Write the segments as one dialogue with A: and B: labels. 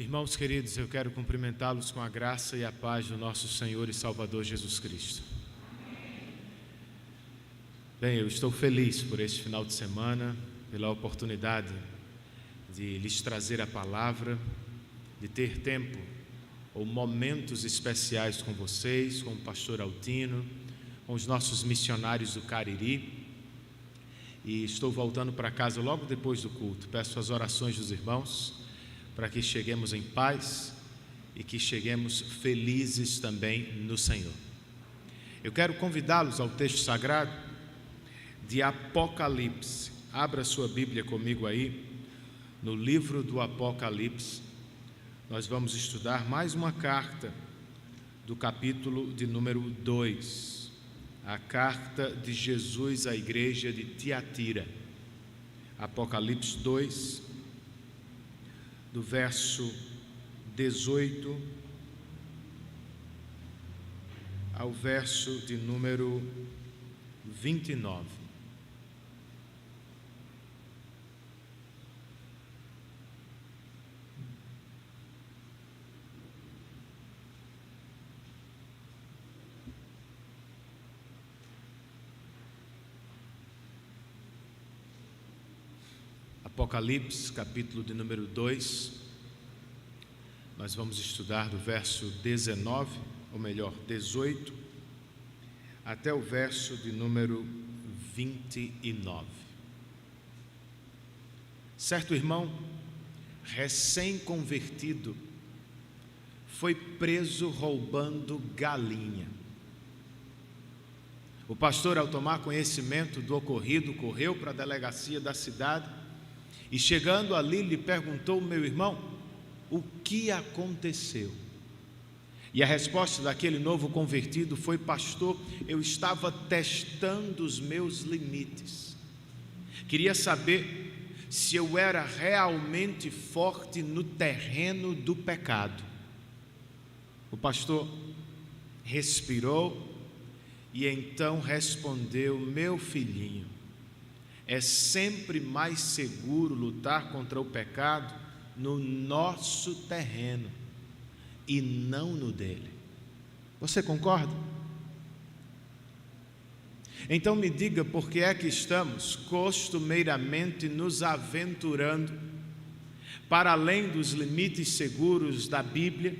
A: Irmãos queridos, eu quero cumprimentá-los com a graça e a paz do nosso Senhor e Salvador Jesus Cristo. Bem, eu estou feliz por este final de semana, pela oportunidade de lhes trazer a palavra, de ter tempo ou momentos especiais com vocês, com o pastor Altino, com os nossos missionários do Cariri. E estou voltando para casa logo depois do culto. Peço as orações dos irmãos para que cheguemos em paz e que cheguemos felizes também no Senhor. Eu quero convidá-los ao texto sagrado de Apocalipse. Abra sua Bíblia comigo aí, no livro do Apocalipse. Nós vamos estudar mais uma carta do capítulo de número 2, a carta de Jesus à igreja de Tiatira. Apocalipse 2, do verso 18 ao verso de número 29. Apocalipse, capítulo de número 2, nós vamos estudar do verso 19, ou melhor, 18, até o verso de número 29. Certo irmão, recém-convertido, foi preso roubando galinha. O pastor, ao tomar conhecimento do ocorrido, correu para a delegacia da cidade e, chegando ali, lhe perguntou: meu irmão, o que aconteceu? E a resposta daquele novo convertido foi: pastor, eu estava testando os meus limites. Queria saber se eu era realmente forte no terreno do pecado. O pastor respirou e então respondeu: meu filhinho, é sempre mais seguro lutar contra o pecado no nosso terreno e não no dele. Você concorda? Então me diga por que é que estamos costumeiramente nos aventurando para além dos limites seguros da Bíblia,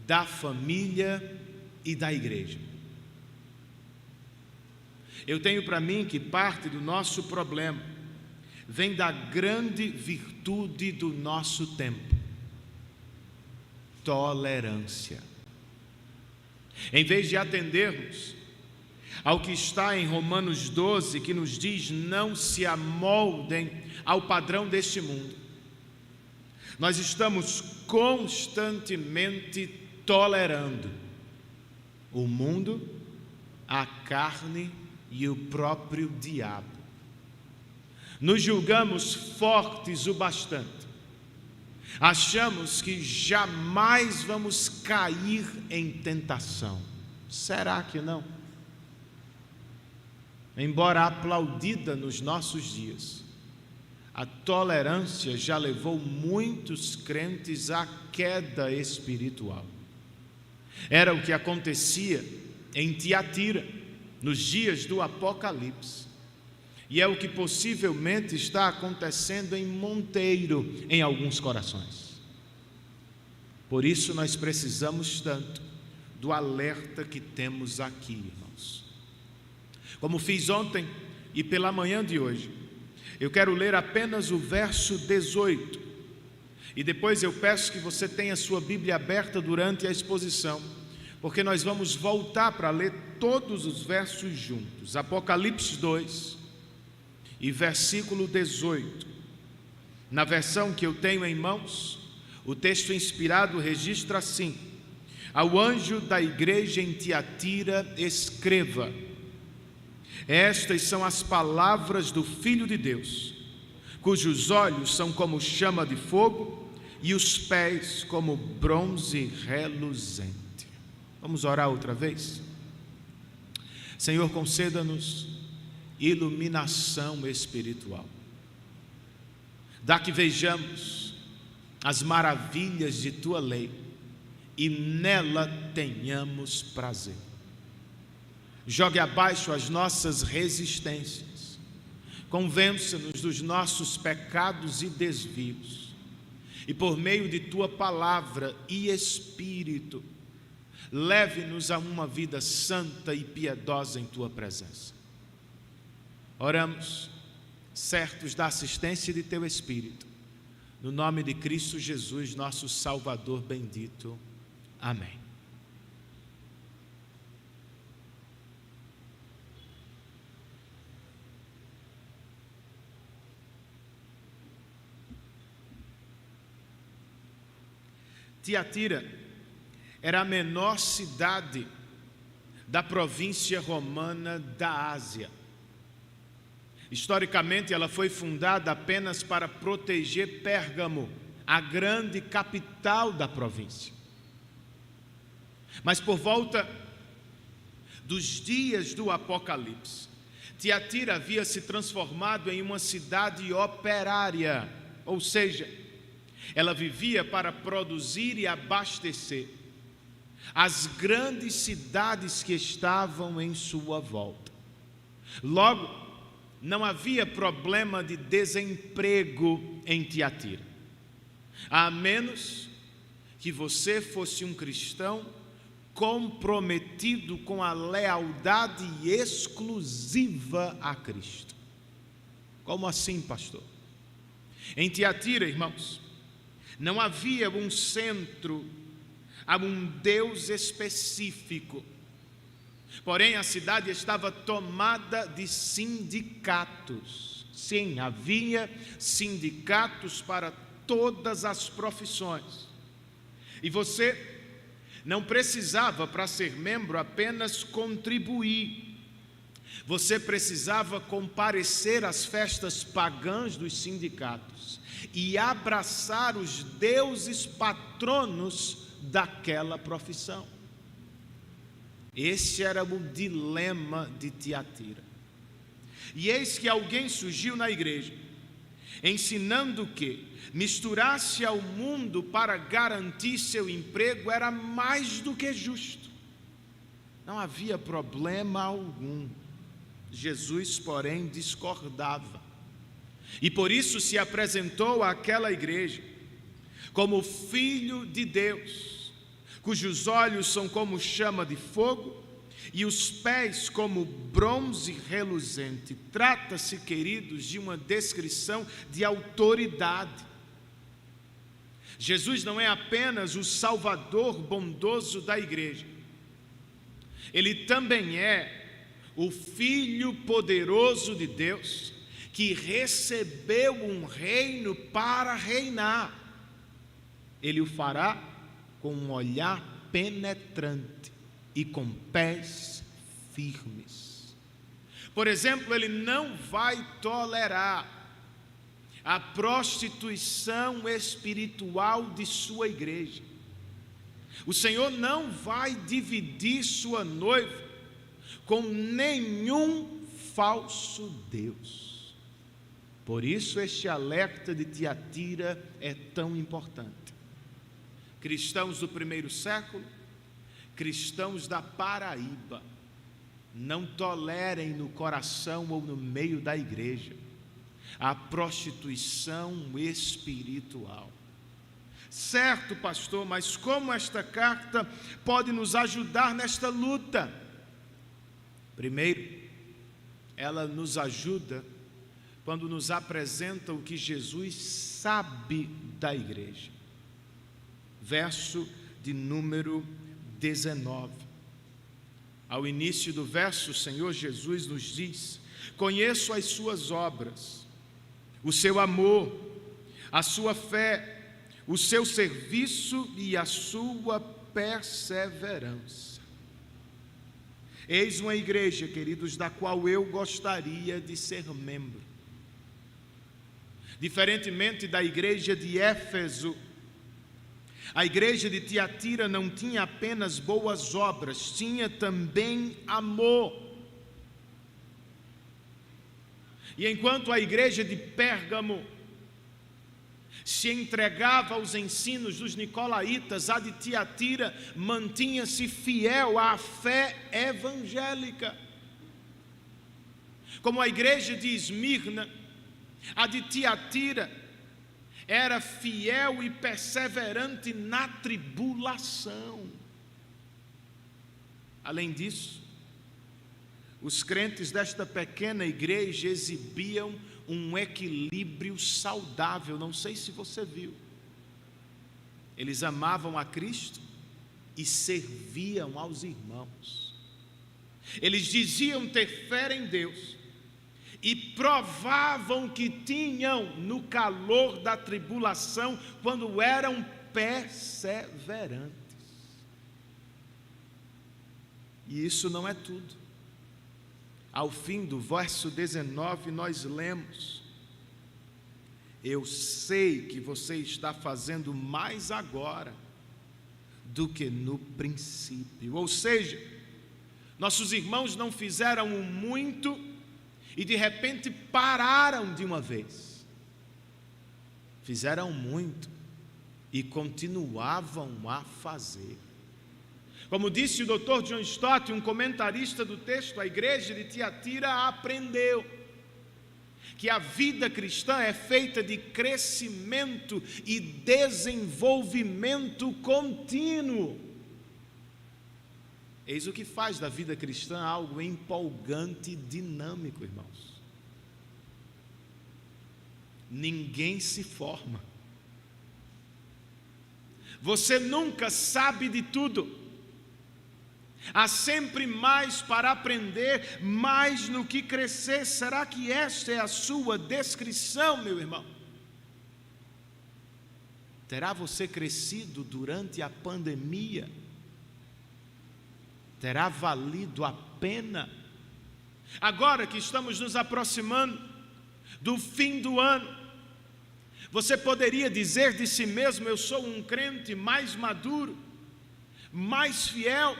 A: da família e da igreja. Eu tenho para mim que parte do nosso problema vem da grande virtude do nosso tempo: tolerância. Em vez de atendermos ao que está em Romanos 12, que nos diz: não se amoldem ao padrão deste mundo, nós estamos constantemente tolerando o mundo, a carne e o próprio diabo. Nos julgamos fortes o bastante, achamos que jamais vamos cair em tentação. Será que não? Embora aplaudida nos nossos dias, a tolerância já levou muitos crentes à queda espiritual. Era o que acontecia em Tiatira nos dias do Apocalipse, e é o que possivelmente está acontecendo em Monteiro, em alguns corações. Por isso nós precisamos tanto do alerta que temos aqui, irmãos. Como fiz ontem e pela manhã de hoje, eu quero ler apenas o verso 18, e depois eu peço que você tenha sua Bíblia aberta durante a exposição, porque nós vamos voltar para ler todos os versos juntos. Apocalipse 2 e versículo 18. Na versão que eu tenho em mãos, o texto inspirado registra assim: ao anjo da igreja em Tiatira escreva: estas são as palavras do Filho de Deus, cujos olhos são como chama de fogo e os pés como bronze reluzente. Vamos orar outra vez? Senhor, conceda-nos iluminação espiritual. Dá que vejamos as maravilhas de tua lei e nela tenhamos prazer. Jogue abaixo as nossas resistências, convença-nos dos nossos pecados e desvios, e por meio de tua palavra e Espírito, leve-nos a uma vida santa e piedosa em tua presença. Oramos, certos da assistência de teu Espírito, no nome de Cristo Jesus, nosso Salvador bendito. Amém. Tiatira era a menor cidade da província romana da Ásia. Historicamente, ela foi fundada apenas para proteger Pérgamo, a grande capital da província. Mas por volta dos dias do Apocalipse, Tiatira havia se transformado em uma cidade operária, ou seja, ela vivia para produzir e abastecer as grandes cidades que estavam em sua volta. Logo, não havia problema de desemprego em Tiatira, a menos que você fosse um cristão comprometido com a lealdade exclusiva a Cristo. Como assim, pastor? Em Tiatira, irmãos, não havia um centro a um Deus específico. Porém, a cidade estava tomada de sindicatos. Sim, havia sindicatos para todas as profissões. E você não precisava, para ser membro, apenas contribuir. Você precisava comparecer às festas pagãs dos sindicatos e abraçar os deuses patronos daquela profissão. Esse era o dilema de Tiatira. E eis que alguém surgiu na igreja, ensinando que misturar-se ao mundo para garantir seu emprego era mais do que justo. Não havia problema algum. Jesus, porém, discordava. E por isso se apresentou àquela igreja como Filho de Deus, cujos olhos são como chama de fogo e os pés como bronze reluzente. Trata-se, queridos, de uma descrição de autoridade. Jesus não é apenas o Salvador bondoso da igreja, Ele também é o Filho poderoso de Deus, que recebeu um reino para reinar. Ele o fará com um olhar penetrante e com pés firmes. Por exemplo, Ele não vai tolerar a prostituição espiritual de sua igreja. O Senhor não vai dividir sua noiva com nenhum falso Deus. Por isso este alerta de Tiatira é tão importante. Cristãos do primeiro século, cristãos da Paraíba, não tolerem no coração ou no meio da igreja a prostituição espiritual. Certo, pastor, mas como esta carta pode nos ajudar nesta luta? Primeiro, ela nos ajuda quando nos apresenta o que Jesus sabe da igreja. Verso de número 19. Ao início do verso, o Senhor Jesus nos diz: conheço as suas obras, o seu amor, a sua fé, o seu serviço e a sua perseverança. Eis uma igreja, queridos, da qual eu gostaria de ser membro. Diferentemente da igreja de Éfeso, a igreja de Tiatira não tinha apenas boas obras, tinha também amor. E enquanto a igreja de Pérgamo se entregava aos ensinos dos nicolaítas, a de Tiatira mantinha-se fiel à fé evangélica. Como a igreja de Esmirna, a de Tiatira era fiel e perseverante na tribulação. Além disso, os crentes desta pequena igreja exibiam um equilíbrio saudável. Não sei se você viu. Eles amavam a Cristo e serviam aos irmãos. Eles diziam ter fé em Deus e provavam que tinham no calor da tribulação, quando eram perseverantes. E isso não é tudo. Ao fim do verso 19 nós lemos: eu sei que você está fazendo mais agora do que no princípio. Ou seja, nossos irmãos não fizeram o muito e de repente pararam de uma vez. Fizeram muito e continuavam a fazer. Como disse o Dr. John Stott, um comentarista do texto, a igreja de Tiatira aprendeu que a vida cristã é feita de crescimento e desenvolvimento contínuo. Eis o que faz da vida cristã algo empolgante e dinâmico, irmãos. Ninguém se forma. Você nunca sabe de tudo. Há sempre mais para aprender, mais no que crescer. Será que esta é a sua descrição, meu irmão? Terá você crescido durante a pandemia? Terá valido a pena? Agora que estamos nos aproximando do fim do ano, você poderia dizer de si mesmo: eu sou um crente mais maduro, mais fiel,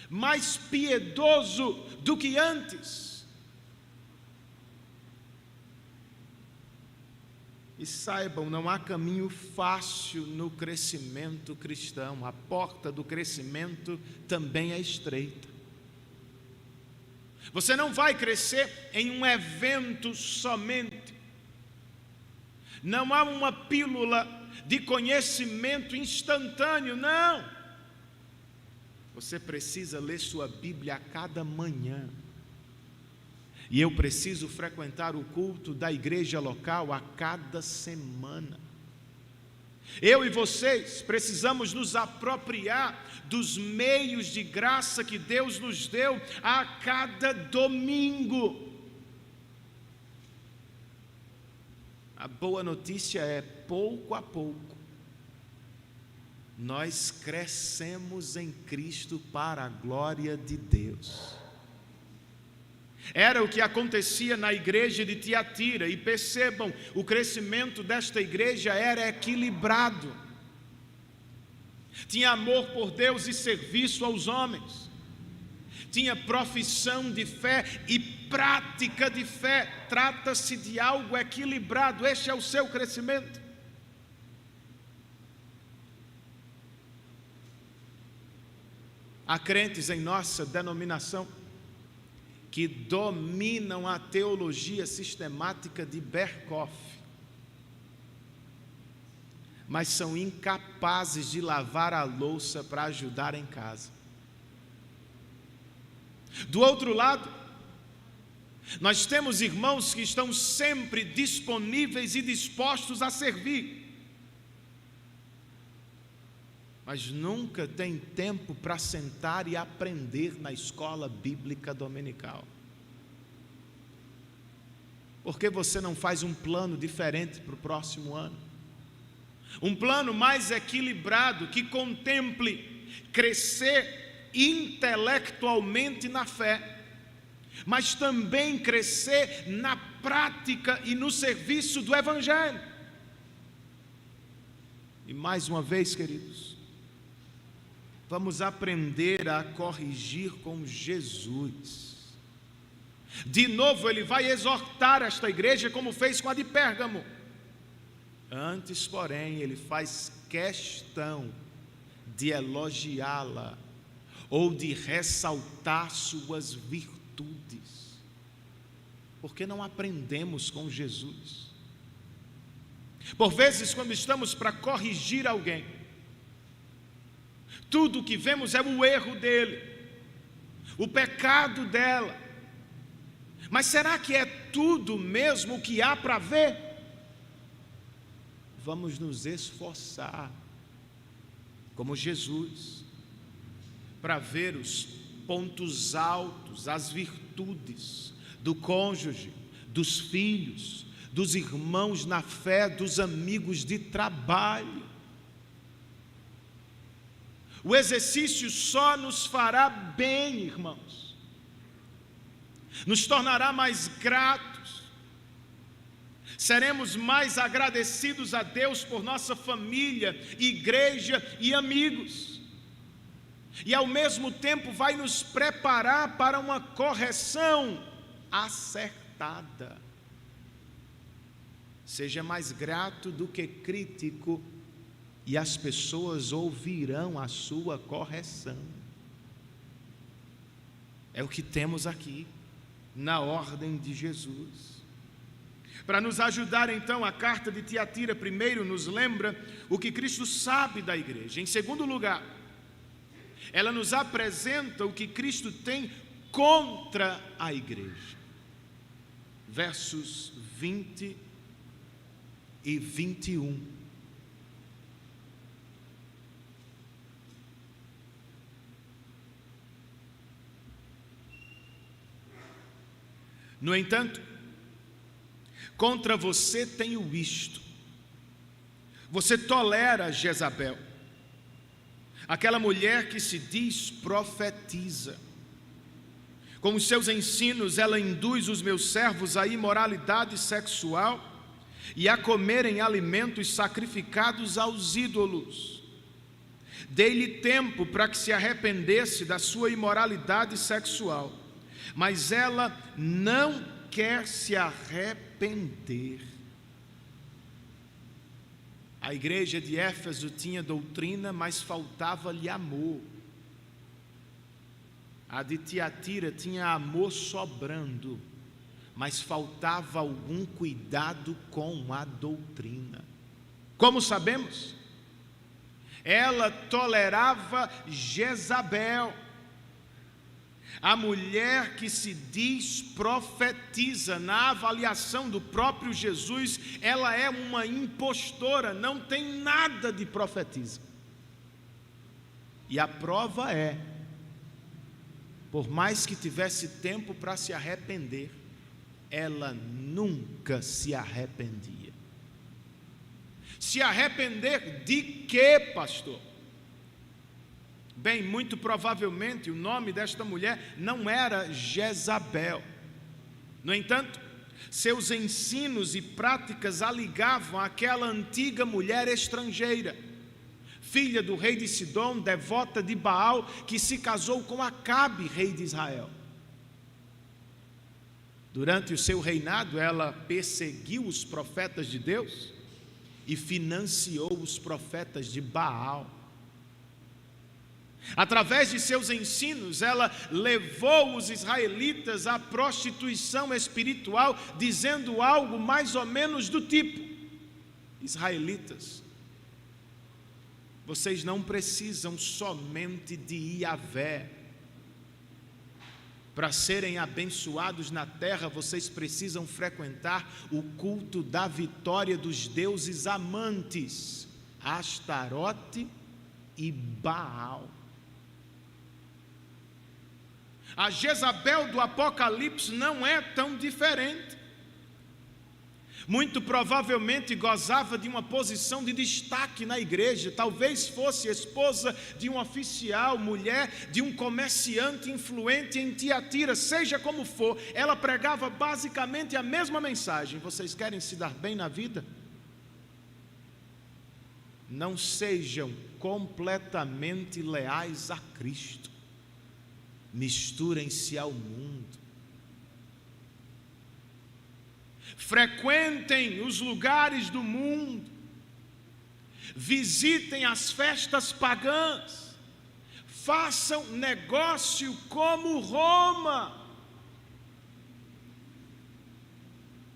A: mais piedoso do que antes. E saibam, não há caminho fácil no crescimento cristão. A porta do crescimento também é estreita. Você não vai crescer em um evento somente. Não há uma pílula de conhecimento instantâneo, não. Você precisa ler sua Bíblia a cada manhã. E eu preciso frequentar o culto da igreja local a cada semana. Eu e vocês precisamos nos apropriar dos meios de graça que Deus nos deu a cada domingo. A boa notícia é, pouco a pouco, nós crescemos em Cristo para a glória de Deus. Era o que acontecia na igreja de Tiatira, e percebam, o crescimento desta igreja era equilibrado. Tinha amor por Deus e serviço aos homens. Tinha profissão de fé e prática de fé. Trata-se de algo equilibrado. Este é o seu crescimento. Há crentes em nossa denominação que dominam a teologia sistemática de Berkhof, mas são incapazes de lavar a louça para ajudar em casa. Do outro lado, nós temos irmãos que estão sempre disponíveis e dispostos a servir, mas nunca tem tempo para sentar e aprender na escola bíblica dominical. Por que você não faz um plano diferente para o próximo ano? Um plano mais equilibrado, que contemple crescer intelectualmente na fé, mas também crescer na prática e no serviço do Evangelho. E mais uma vez, queridos, vamos aprender a corrigir com Jesus. De novo, ele vai exortar esta igreja como fez com a de Pérgamo. Antes, porém, ele faz questão de elogiá-la ou de ressaltar suas virtudes. Porque não aprendemos com Jesus. Por vezes, quando estamos para corrigir alguém, tudo o que vemos é o erro dele, o pecado dela. Mas será que é tudo mesmo o que há para ver? Vamos nos esforçar, como Jesus, para ver os pontos altos, as virtudes do cônjuge, dos filhos, dos irmãos na fé, dos amigos de trabalho. O exercício só nos fará bem, irmãos, nos tornará mais gratos, seremos mais agradecidos a Deus por nossa família, igreja e amigos, e ao mesmo tempo vai nos preparar para uma correção acertada. Seja mais grato do que crítico, e as pessoas ouvirão a sua correção. É o que temos aqui, na ordem de Jesus. Para nos ajudar então, a carta de Tiatira primeiro nos lembra o que Cristo sabe da igreja. Em segundo lugar, ela nos apresenta o que Cristo tem contra a igreja. Versos 20 e 21. No entanto, contra você tenho isto: você tolera Jezabel, aquela mulher que se diz profetiza. Com os seus ensinos ela induz os meus servos à imoralidade sexual e a comerem alimentos sacrificados aos ídolos. Dei-lhe tempo para que se arrependesse da sua imoralidade sexual, mas ela não quer se arrepender. A igreja de Éfeso tinha doutrina, mas faltava-lhe amor. A de Tiatira tinha amor sobrando, mas faltava algum cuidado com a doutrina. Como sabemos? Ela tolerava Jezabel, a mulher que se diz profetiza. Na avaliação do próprio Jesus, ela é uma impostora, não tem nada de profetiza. E a prova é, por mais que tivesse tempo para se arrepender, ela nunca se arrependia. Se arrepender de quê, pastor? Bem, muito provavelmente o nome desta mulher não era Jezabel. No entanto, seus ensinos e práticas a ligavam àquela antiga mulher estrangeira, filha do rei de Sidom, devota de Baal, que se casou com Acabe, rei de Israel. Durante o seu reinado, ela perseguiu os profetas de Deus e financiou os profetas de Baal. Através de seus ensinos, ela levou os israelitas à prostituição espiritual, dizendo algo mais ou menos do tipo: israelitas, vocês não precisam somente de Yahvé. Para serem abençoados na terra, vocês precisam frequentar o culto da vitória dos deuses amantes, Astarote e Baal. A Jezabel do Apocalipse não é tão diferente. Muito provavelmente gozava de uma posição de destaque na igreja, talvez fosse esposa de um oficial, mulher de um comerciante influente em Tiatira. Seja como for, ela pregava basicamente a mesma mensagem: vocês querem se dar bem na vida? Não sejam completamente leais a Cristo, misturem-se ao mundo. Frequentem os lugares do mundo, visitem as festas pagãs, façam negócio como Roma.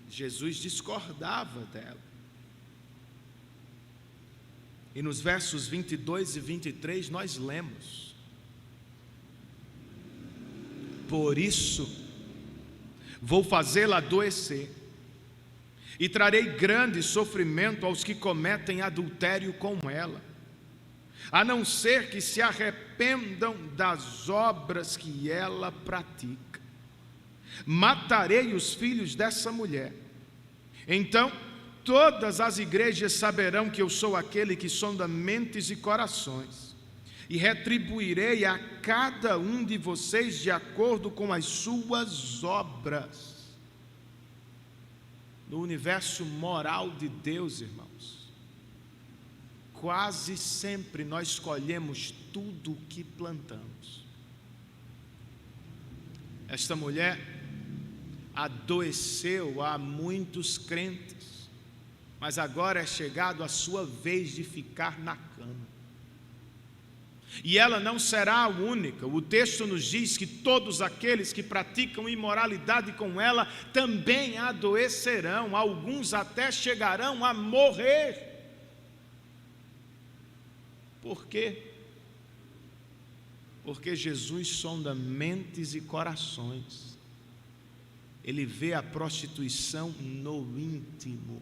A: Jesus discordava dela. E nos versos 22 e 23 nós lemos: por isso vou fazê-la adoecer, e trarei grande sofrimento aos que cometem adultério com ela, a não ser que se arrependam das obras que ela pratica. Matarei os filhos dessa mulher. Então todas as igrejas saberão que eu sou aquele que sonda mentes e corações, e retribuirei a cada um de vocês de acordo com as suas obras. No universo moral de Deus, irmãos, quase sempre nós colhemos tudo o que plantamos. Esta mulher adoeceu a muitos crentes, mas agora é chegado a sua vez de ficar na cama. E ela não será a única. O texto nos diz que todos aqueles que praticam imoralidade com ela também adoecerão, alguns até chegarão a morrer. Por quê? Porque Jesus sonda mentes e corações. Ele vê a prostituição no íntimo.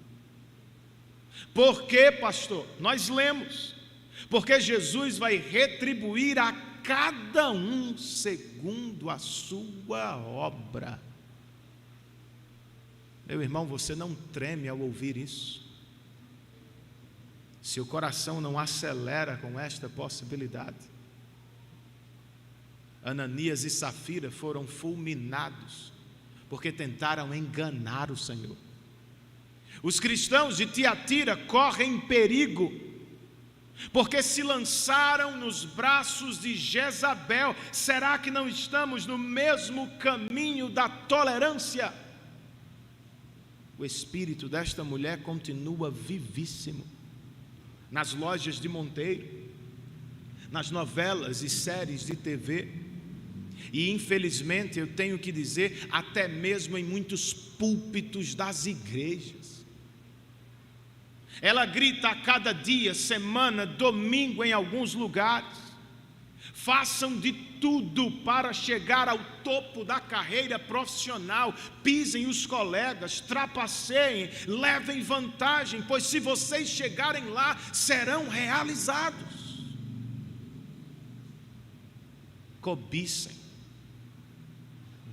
A: Por quê, pastor? Nós lemos: porque Jesus vai retribuir a cada um segundo a sua obra. Meu irmão, você não treme ao ouvir isso? Seu coração não acelera com esta possibilidade? Ananias e Safira foram fulminados porque tentaram enganar o Senhor. Os cristãos de Tiatira correm perigo porque se lançaram nos braços de Jezabel. Será que não estamos no mesmo caminho da tolerância? O espírito desta mulher continua vivíssimo nas lojas de Monteiro, nas novelas e séries de TV, e infelizmente eu tenho que dizer, até mesmo em muitos púlpitos das igrejas. Ela grita a cada dia, semana, domingo em alguns lugares: façam de tudo para chegar ao topo da carreira profissional, pisem os colegas, trapaceiem, levem vantagem, pois se vocês chegarem lá, serão realizados. Cobicem,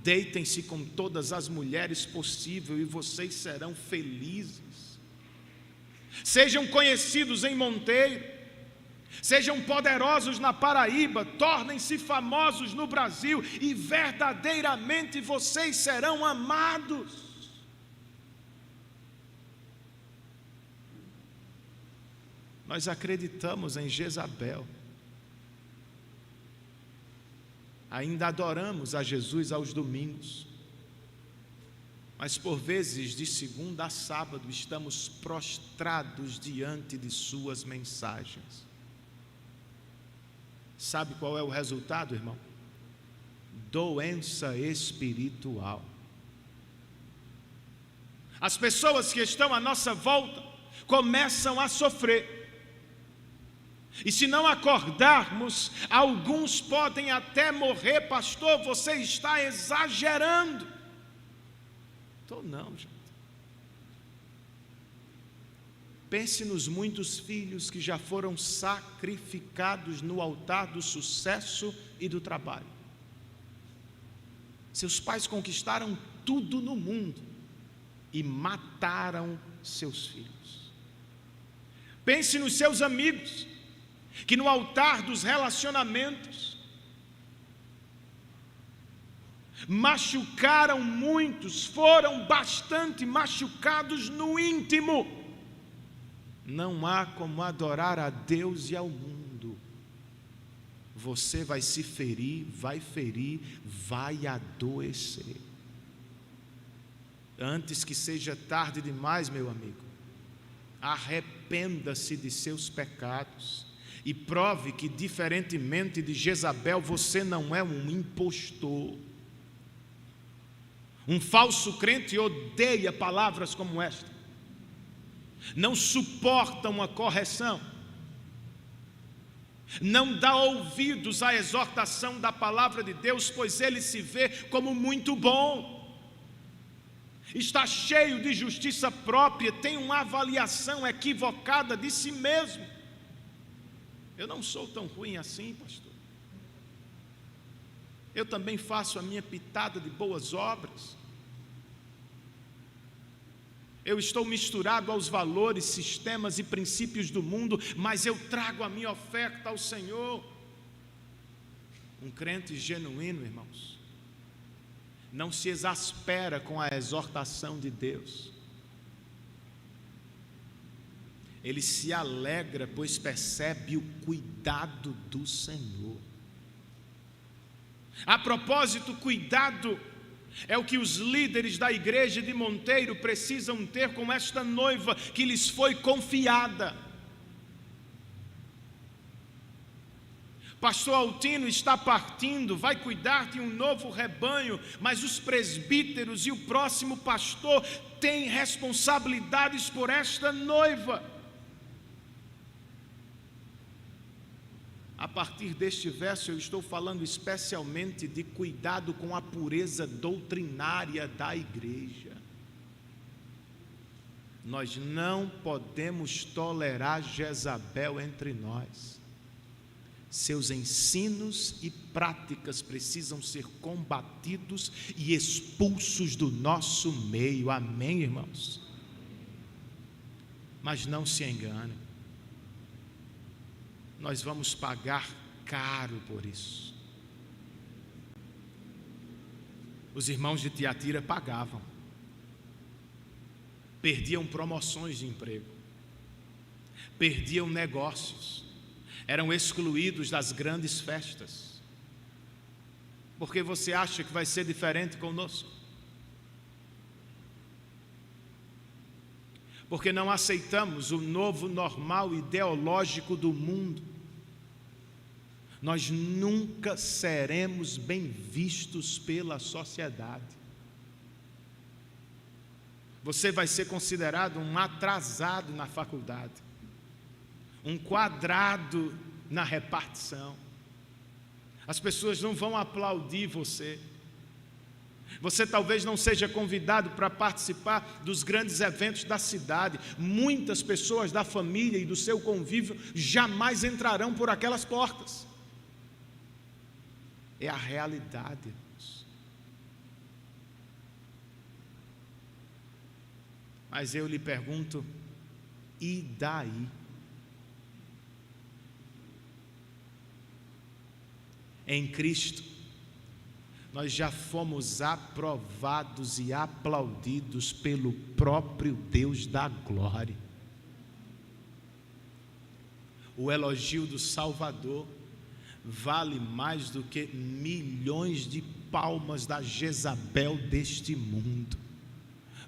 A: deitem-se com todas as mulheres possíveis e vocês serão felizes. Sejam conhecidos em Monteiro, sejam poderosos na Paraíba, tornem-se famosos no Brasil e verdadeiramente vocês serão amados. Nós acreditamos em Jezabel, ainda adoramos a Jesus aos domingos, mas por vezes de segunda a sábado estamos prostrados diante de suas mensagens. Sabe qual é o resultado, irmão? Doença espiritual. As pessoas que estão à nossa volta começam a sofrer, e se não acordarmos, alguns podem até morrer. Pastor, você está exagerando. Não, gente. Pense nos muitos filhos que já foram sacrificados no altar do sucesso e do trabalho. Seus pais conquistaram tudo no mundo e mataram seus filhos. Pense nos seus amigos que no altar dos relacionamentos machucaram muitos, foram bastante machucados no íntimo. Não há como adorar a Deus e ao mundo. Você vai se ferir, vai adoecer. Antes que seja tarde demais, meu amigo, arrependa-se de seus pecados e prove que, diferentemente de Jezabel, você não é um impostor. Um falso crente odeia palavras como esta, não suporta uma correção, não dá ouvidos à exortação da palavra de Deus, pois ele se vê como muito bom, está cheio de justiça própria, tem uma avaliação equivocada de si mesmo. Eu não sou tão ruim assim, pastor. Eu também faço a minha pitada de boas obras. Eu estou misturado aos valores, sistemas e princípios do mundo, mas eu trago a minha oferta ao Senhor. Um crente genuíno, irmãos, não se exaspera com a exortação de Deus. Ele se alegra, pois percebe o cuidado do Senhor. A propósito, cuidado é o que os líderes da igreja de Monteiro precisam ter com esta noiva que lhes foi confiada. Pastor Altino está partindo, vai cuidar de um novo rebanho, mas os presbíteros e o próximo pastor têm responsabilidades por esta noiva. A partir deste verso eu estou falando especialmente de cuidado com a pureza doutrinária da igreja. Nós não podemos tolerar Jezabel entre nós. Seus ensinos e práticas precisam ser combatidos e expulsos do nosso meio. Amém, irmãos? Mas não se enganem. Nós vamos pagar caro por isso. Os irmãos de Tiatira pagavam, perdiam promoções de emprego, perdiam negócios, eram excluídos das grandes festas. Por que você acha que vai ser diferente conosco? Porque não aceitamos o novo normal ideológico do mundo. Nós nunca seremos bem vistos pela sociedade. Você vai ser considerado um atrasado na faculdade, um quadrado na repartição. As pessoas não vão aplaudir você. Você talvez não seja convidado para participar dos grandes eventos da cidade. Muitas pessoas da família e do seu convívio jamais entrarão por aquelas portas. É a realidade, irmãos. Mas eu lhe pergunto, e daí? Em Cristo, nós já fomos aprovados e aplaudidos pelo próprio Deus da glória. O elogio do Salvador vale mais do que milhões de palmas da Jezabel deste mundo.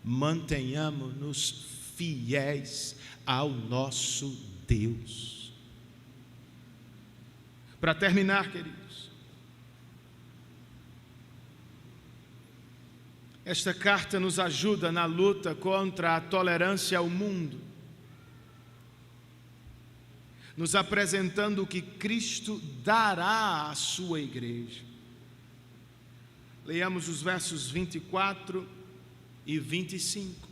A: Mantenhamos-nos fiéis ao nosso Deus. Para terminar, queridos, esta carta nos ajuda na luta contra a tolerância ao mundo, nos apresentando o que Cristo dará à sua igreja. Leiamos os versos 24 e 25.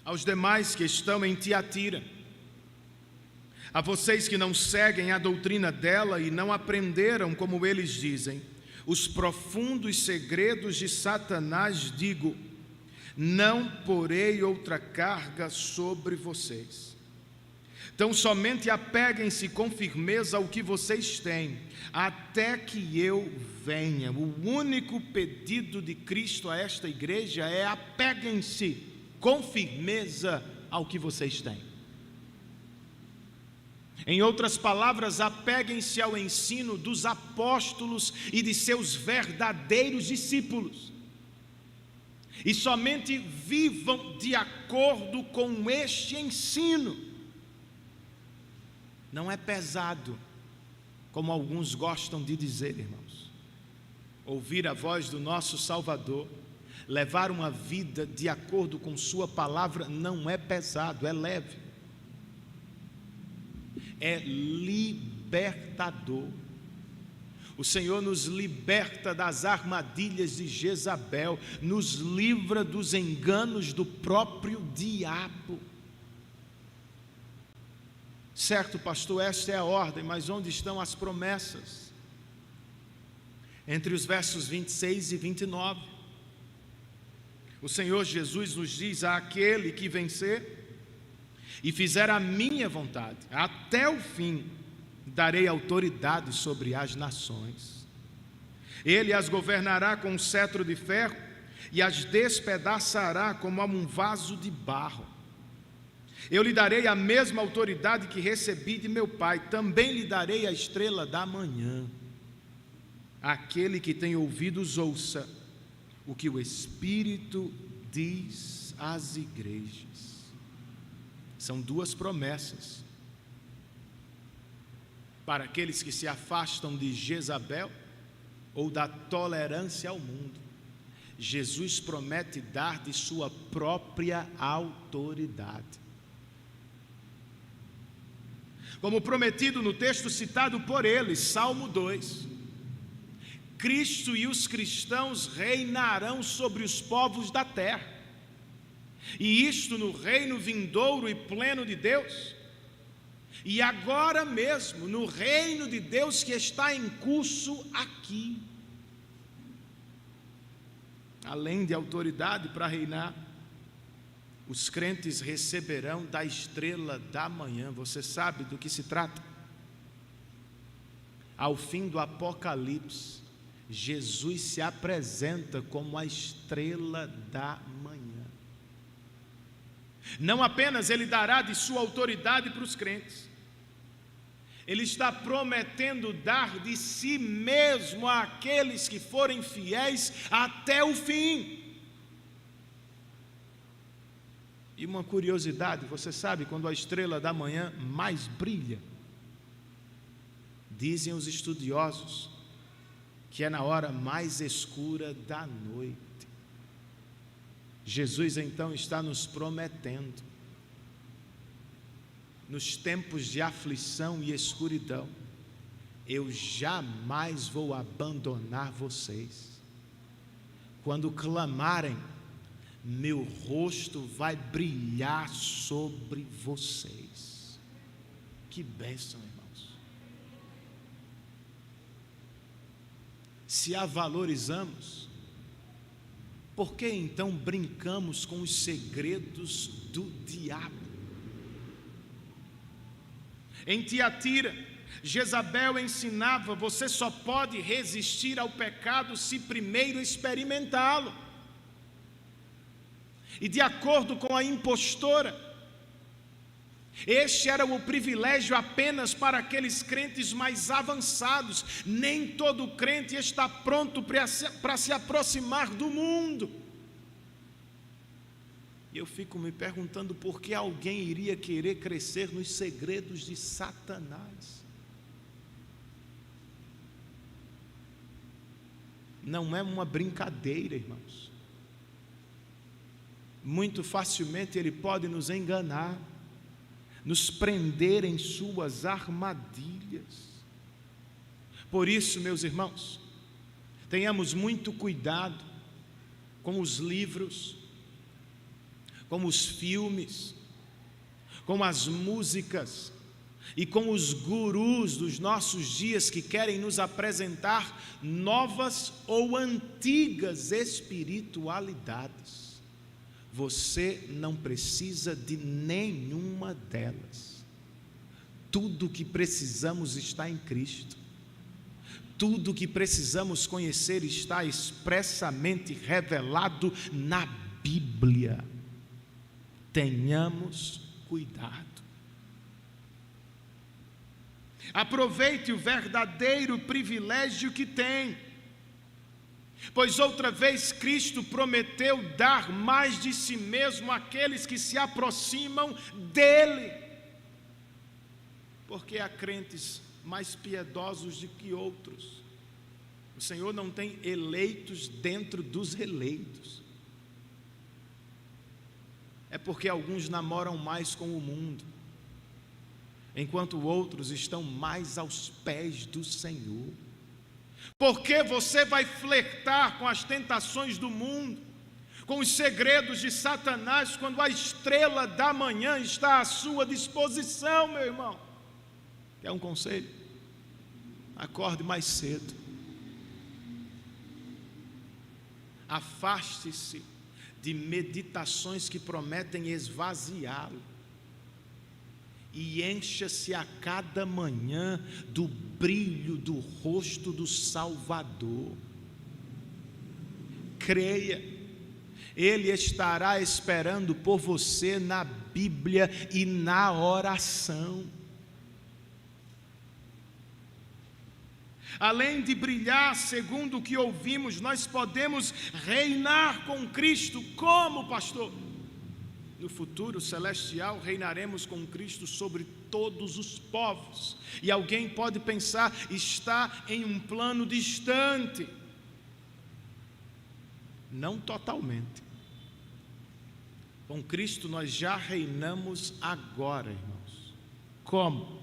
A: Aos demais que estão em Tiatira, a vocês que não seguem a doutrina dela e não aprenderam, como eles dizem, os profundos segredos de Satanás, digo: não porei outra carga sobre vocês. Então somente apeguem-se com firmeza ao que vocês têm, até que eu venha. O único pedido de Cristo a esta igreja é: apeguem-se com firmeza ao que vocês têm. Em outras palavras, apeguem-se ao ensino dos apóstolos e de seus verdadeiros discípulos. E somente vivam de acordo com este ensino. Não é pesado, como alguns gostam de dizer, irmãos. Ouvir a voz do nosso Salvador, levar uma vida de acordo com sua palavra, não é pesado, é leve. É libertador. O Senhor nos liberta das armadilhas de Jezabel, nos livra dos enganos do próprio diabo. Certo, pastor, esta é a ordem, mas onde estão as promessas? Entre os versos 26 e 29, o Senhor Jesus nos diz: àquele que vencer e fizer a minha vontade, até o fim, darei autoridade sobre as nações. Ele as governará com um cetro de ferro e as despedaçará como a um vaso de barro. Eu lhe darei a mesma autoridade que recebi de meu Pai. Também lhe darei a estrela da manhã. Aquele que tem ouvidos, ouça o que o Espírito diz às igrejas. São duas promessas para aqueles que se afastam de Jezabel ou da tolerância ao mundo. Jesus promete dar de sua própria autoridade. Como prometido no texto citado por ele, Salmo 2, Cristo e os cristãos reinarão sobre os povos da terra. E isto no reino vindouro e pleno de Deus, e agora mesmo no reino de Deus que está em curso aqui. Além de autoridade para reinar, os crentes receberão da estrela da manhã. Você sabe do que se trata? Ao fim do Apocalipse, Jesus se apresenta como a estrela da manhã. Não apenas ele dará de sua autoridade para os crentes, ele está prometendo dar de si mesmo àqueles que forem fiéis até o fim. E uma curiosidade, você sabe quando a estrela da manhã mais brilha? Dizem os estudiosos que é na hora mais escura da noite. Jesus então está nos prometendo, nos tempos de aflição e escuridão, eu jamais vou abandonar vocês. Quando clamarem, meu rosto vai brilhar sobre vocês. Que bênção, irmãos. Se a valorizamos, por que então brincamos com os segredos do diabo? Em Tiatira, Jezabel ensinava: você só pode resistir ao pecado se primeiro experimentá-lo. E de acordo com a impostora, este era o privilégio apenas para aqueles crentes mais avançados. Nem todo crente está pronto para se aproximar do mundo. E eu fico me perguntando por que alguém iria querer crescer nos segredos de Satanás. Não é uma brincadeira, irmãos. Muito facilmente ele pode nos enganar, nos prender em suas armadilhas. Por isso, meus irmãos, tenhamos muito cuidado com os livros, com os filmes, com as músicas e com os gurus dos nossos dias que querem nos apresentar novas ou antigas espiritualidades. Você não precisa de nenhuma delas. Tudo o que precisamos está em Cristo. Tudo o que precisamos conhecer está expressamente revelado na Bíblia. Tenhamos cuidado. Aproveite o verdadeiro privilégio que tem, pois outra vez Cristo prometeu dar mais de si mesmo àqueles que se aproximam dele, porque há crentes mais piedosos do que outros. O Senhor não tem eleitos dentro dos eleitos. É porque alguns namoram mais com o mundo, enquanto outros estão mais aos pés do Senhor. Porque você vai flertar com as tentações do mundo, com os segredos de Satanás, quando a estrela da manhã está à sua disposição, meu irmão? Quer um conselho? Acorde mais cedo. Afaste-se de meditações que prometem esvaziá-lo, e encha-se a cada manhã do brilho do rosto do Salvador. Creia, Ele estará esperando por você na Bíblia e na oração. Além de brilhar segundo o que ouvimos, nós podemos reinar com Cristo. Como, pastor? No futuro celestial reinaremos com Cristo sobre todos os povos. E alguém pode pensar, está em um plano distante. Não totalmente. Com Cristo nós já reinamos agora, irmãos. Como?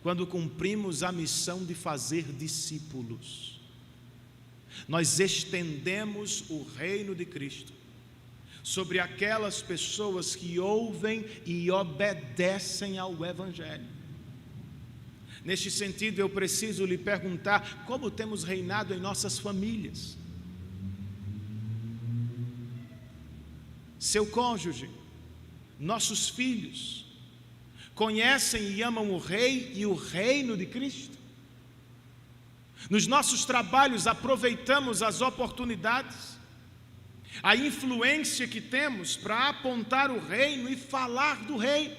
A: Quando cumprimos a missão de fazer discípulos, nós estendemos o reino de Cristo sobre aquelas pessoas que ouvem e obedecem ao Evangelho. Neste sentido, eu preciso lhe perguntar: como temos reinado em nossas famílias? Seu cônjuge, nossos filhos, conhecem e amam o Rei e o reino de Cristo? Nos nossos trabalhos aproveitamos as oportunidades, a influência que temos para apontar o reino e falar do reino.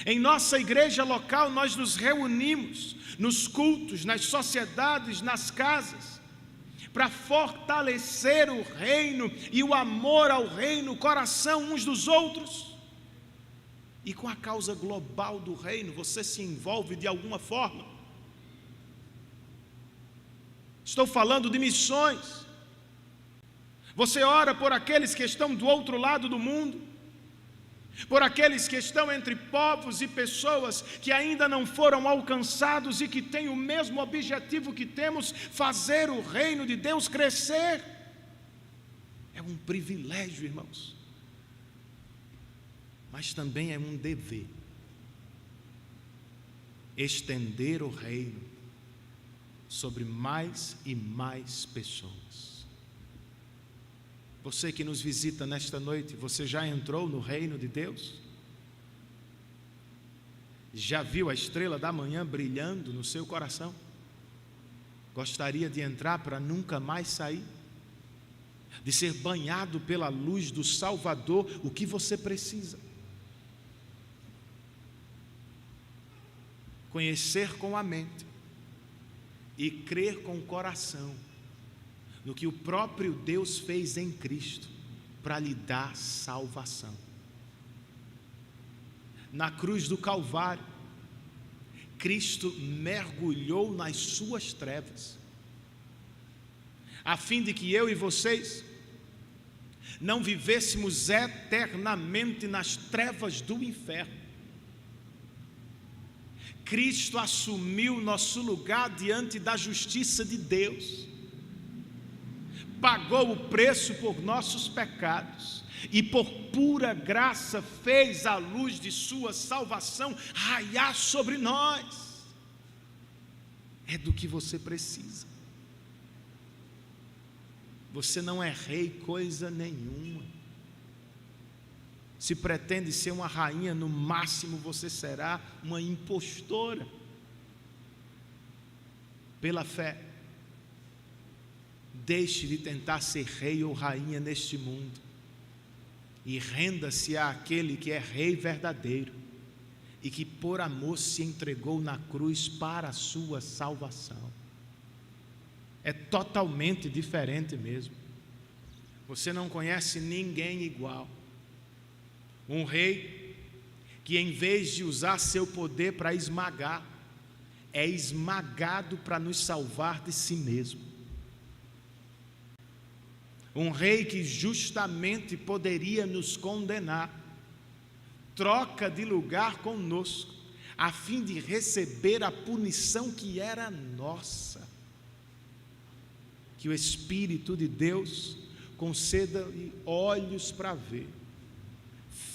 A: Em nossa igreja local nós nos reunimos nos cultos, nas sociedades, nas casas, para fortalecer o reino e o amor ao reino, o coração uns dos outros. E com a causa global do reino, você se envolve de alguma forma? Estou falando de missões. Você ora por aqueles que estão do outro lado do mundo, por aqueles que estão entre povos e pessoas que ainda não foram alcançados e que têm o mesmo objetivo que temos, fazer o reino de Deus crescer. É um privilégio, irmãos, mas também é um dever. Estender o reino sobre mais e mais pessoas. Você que nos visita nesta noite, você já entrou no reino de Deus? Já viu a estrela da manhã brilhando no seu coração? Gostaria de entrar para nunca mais sair? De ser banhado pela luz do Salvador? O que você precisa? Conhecer com a mente e crer com o coração no que o próprio Deus fez em Cristo para lhe dar salvação. Na cruz do Calvário, Cristo mergulhou nas suas trevas, a fim de que eu e vocês não vivêssemos eternamente nas trevas do inferno. Cristo assumiu nosso lugar diante da justiça de Deus, pagou o preço por nossos pecados e por pura graça fez a luz de sua salvação raiar sobre nós. É do que você precisa. Você não é rei coisa nenhuma. Se pretende ser uma rainha, no máximo você será uma impostora. Pela fé, deixe de tentar ser rei ou rainha neste mundo e renda-se àquele que é rei verdadeiro e que por amor se entregou na cruz para a sua salvação. É totalmente diferente mesmo. Você não conhece ninguém igual. Um rei que, em vez de usar seu poder para esmagar, é esmagado para nos salvar de si mesmo. Um rei que justamente poderia nos condenar, troca de lugar conosco, a fim de receber a punição que era nossa. Que o Espírito de Deus conceda-lhe olhos para ver,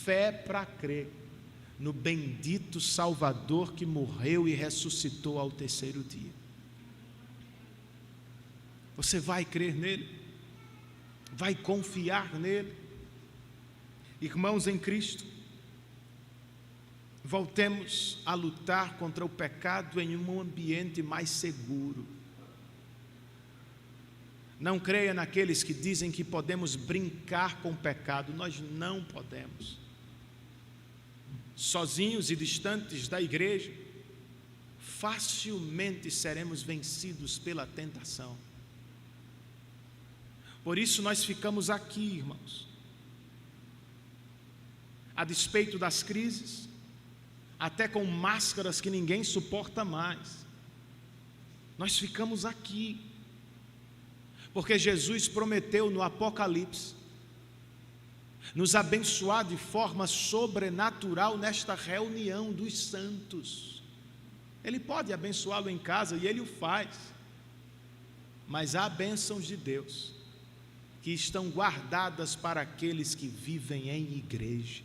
A: fé para crer no bendito Salvador que morreu e ressuscitou ao terceiro dia. Você vai crer nele? Vai confiar nele? Irmãos em Cristo, voltemos a lutar contra o pecado em um ambiente mais seguro. Não creia naqueles que dizem que podemos brincar com o pecado. Nós não podemos. Sozinhos e distantes da igreja, facilmente seremos vencidos pela tentação. Por isso nós ficamos aqui, irmãos. A despeito das crises, até com máscaras que ninguém suporta mais, nós ficamos aqui. Porque Jesus prometeu no Apocalipse nos abençoar de forma sobrenatural nesta reunião dos santos. Ele pode abençoá-lo em casa e Ele o faz, mas há bênçãos de Deus que estão guardadas para aqueles que vivem em igreja.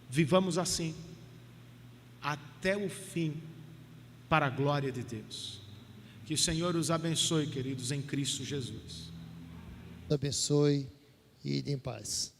A: Vivamos assim até o fim, para a glória de Deus. Que o Senhor os abençoe, queridos, em Cristo Jesus.
B: Abençoe e ide em paz.